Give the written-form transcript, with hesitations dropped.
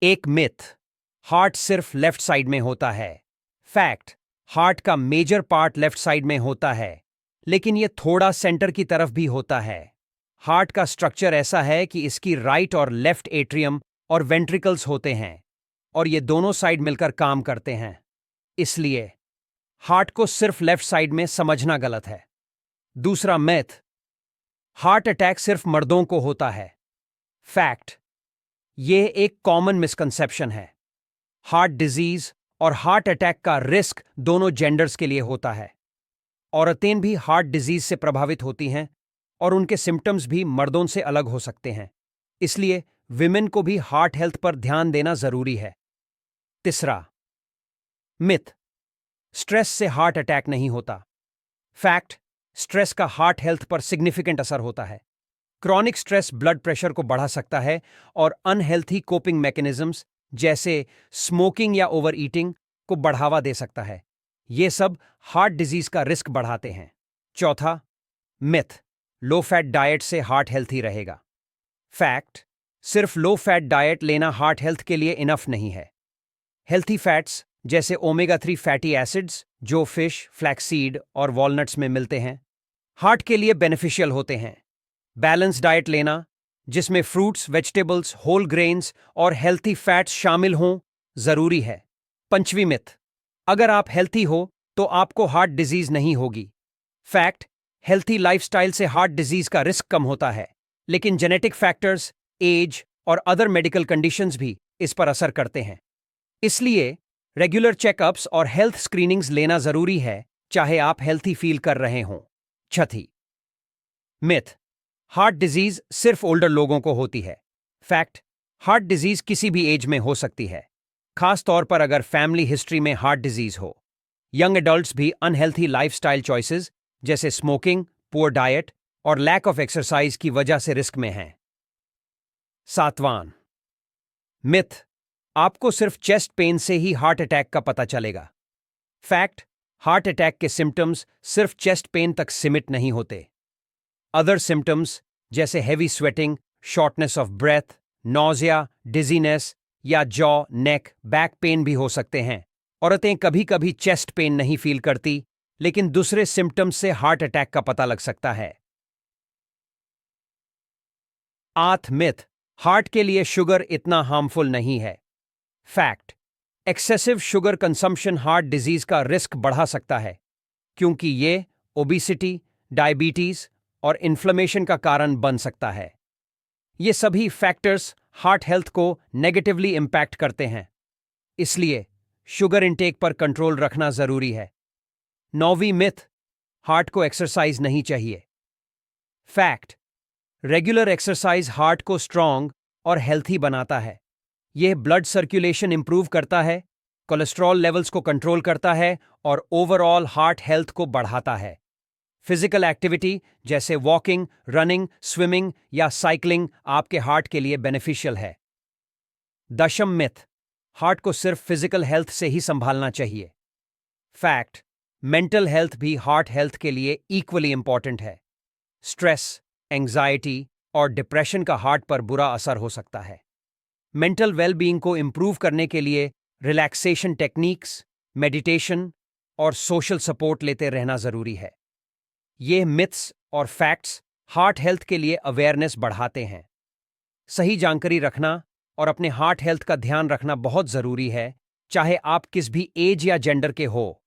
एक myth, heart सिर्फ left side में होता है। फैक्ट, हार्ट का मेजर पार्ट लेफ्ट साइड में होता है, लेकिन यह थोड़ा सेंटर की तरफ भी होता है। हार्ट का स्ट्रक्चर ऐसा है कि इसकी राइट और लेफ्ट एट्रियम और वेंट्रिकल्स होते हैं, और ये दोनों साइड मिलकर काम करते हैं। इसलिए हार्ट को सिर्फ लेफ्ट साइड में समझना गलत है। दूसरा मिथ, हार्ट अटैक सिर्फ मर्दों को होता है। फैक्ट, यह एक कॉमन मिसकंसेप्शन है। हार्ट डिजीज और हार्ट अटैक का रिस्क दोनों जेंडर्स के लिए होता है। औरतें भी हार्ट डिजीज से प्रभावित होती हैं, और उनके सिम्टम्स भी मर्दों से अलग हो सकते हैं। इसलिए विमेन को भी हार्ट हेल्थ पर ध्यान देना जरूरी है। तीसरा मिथ, स्ट्रेस से हार्ट अटैक नहीं होता। फैक्ट, स्ट्रेस का हार्ट हेल्थ पर सिग्निफिकेंट असर होता है। क्रॉनिक स्ट्रेस ब्लड प्रेशर को बढ़ा सकता है, और अनहेल्थी कोपिंग मैकेनिज्म्स जैसे स्मोकिंग या ओवर ईटिंग को बढ़ावा दे सकता है। ये सब हार्ट डिजीज का रिस्क बढ़ाते हैं। चौथा मिथ, लो फैट डाइट से हार्ट हेल्थी रहेगा। फैक्ट, सिर्फ लो फैट डाइट लेना हार्ट हेल्थ के लिए इनफ नहीं है। हेल्थी फैट्स जैसे ओमेगा 3 फैटी एसिड्स जो फिश, फ्लैक्सीड और वॉलनट्स में मिलते हैं, हार्ट के लिए बेनिफिशियल होते हैं। बैलेंस डाइट लेना, जिसमें फ्रूट्स, वेजिटेबल्स, होल ग्रेन्स और हेल्थी फैट्स शामिल हों, जरूरी है। पंचवीं मिथ, अगर आप हेल्थी हो तो आपको हार्ट डिजीज नहीं होगी। फैक्ट, हेल्थी लाइफस्टाइल से हार्ट डिजीज का रिस्क कम होता है, लेकिन जेनेटिक फैक्टर्स, एज और अदर मेडिकल कंडीशंस भी इस पर असर करते हैं। इसलिए रेगुलर चेकअप्स और हेल्थ स्क्रीनिंग्स लेना जरूरी है, चाहे आप हेल्थी फील कर रहे हों। छठी मिथ, हार्ट डिजीज सिर्फ ओल्डर लोगों को होती है। फैक्ट, हार्ट डिजीज किसी भी एज में हो सकती है, खास तौर पर अगर फैमिली हिस्ट्री में हार्ट डिजीज हो। यंग एडल्ट्स भी अनहेल्थी लाइफस्टाइल चॉइसेस जैसे स्मोकिंग, पुअर डाइट और लैक ऑफ एक्सरसाइज की वजह से रिस्क में हैं। सातवां मिथ, आपको सिर्फ चेस्ट पेन से ही हार्ट अटैक का पता चलेगा। फैक्ट, हार्ट अटैक के सिम्टम्स सिर्फ चेस्ट पेन तक सीमित नहीं होते। अदर सिम्टम्स जैसे heavy sweating, shortness of breath, nausea, dizziness या जॉ, नेक, बैक पेन भी हो सकते हैं। औरतें कभी कभी चेस्ट पेन नहीं फील करती, लेकिन दूसरे सिम्टम्स से हार्ट अटैक का पता लग सकता है। आठ मिथ, हार्ट के लिए शुगर इतना हार्मफुल नहीं है। Fact, excessive sugar consumption heart disease का रिस्क बढ़ा सकता है, क्योंकि ये ओबेसिटी, डायबिटीज और इन्फ्लेमेशन का कारण बन सकता है। ये सभी फैक्टर्स हार्ट हेल्थ को नेगेटिवली इंपैक्ट करते हैं, इसलिए शुगर इंटेक पर कंट्रोल रखना जरूरी है। नौवीं मिथ, हार्ट को एक्सरसाइज नहीं चाहिए। फैक्ट, रेगुलर एक्सरसाइज हार्ट को स्ट्रांग और हेल्थी बनाता है। यह ब्लड सर्कुलेशन इंप्रूव करता है, कोलेस्ट्रॉल लेवल्स को कंट्रोल करता है और ओवरऑल हार्ट हेल्थ को बढ़ाता है। फिजिकल एक्टिविटी जैसे वॉकिंग, रनिंग, स्विमिंग या साइकिलिंग आपके हार्ट के लिए बेनिफिशियल है। दशम मिथ, हार्ट को सिर्फ फिजिकल हेल्थ से ही संभालना चाहिए। फैक्ट, मेंटल हेल्थ भी हार्ट हेल्थ के लिए इक्वली इंपॉर्टेंट है। स्ट्रेस, एंजाइटी और डिप्रेशन का हार्ट पर बुरा असर हो सकता है। मेंटल वेलबीइंग को इंप्रूव करने के लिए रिलैक्सेशन टेक्निक्स, मेडिटेशन और सोशल सपोर्ट लेते रहना जरूरी है। ये मिथ्स और फैक्ट्स हार्ट हेल्थ के लिए अवेयरनेस बढ़ाते हैं। सही जानकारी रखना और अपने हार्ट हेल्थ का ध्यान रखना बहुत जरूरी है, चाहे आप किस भी एज या जेंडर के हो।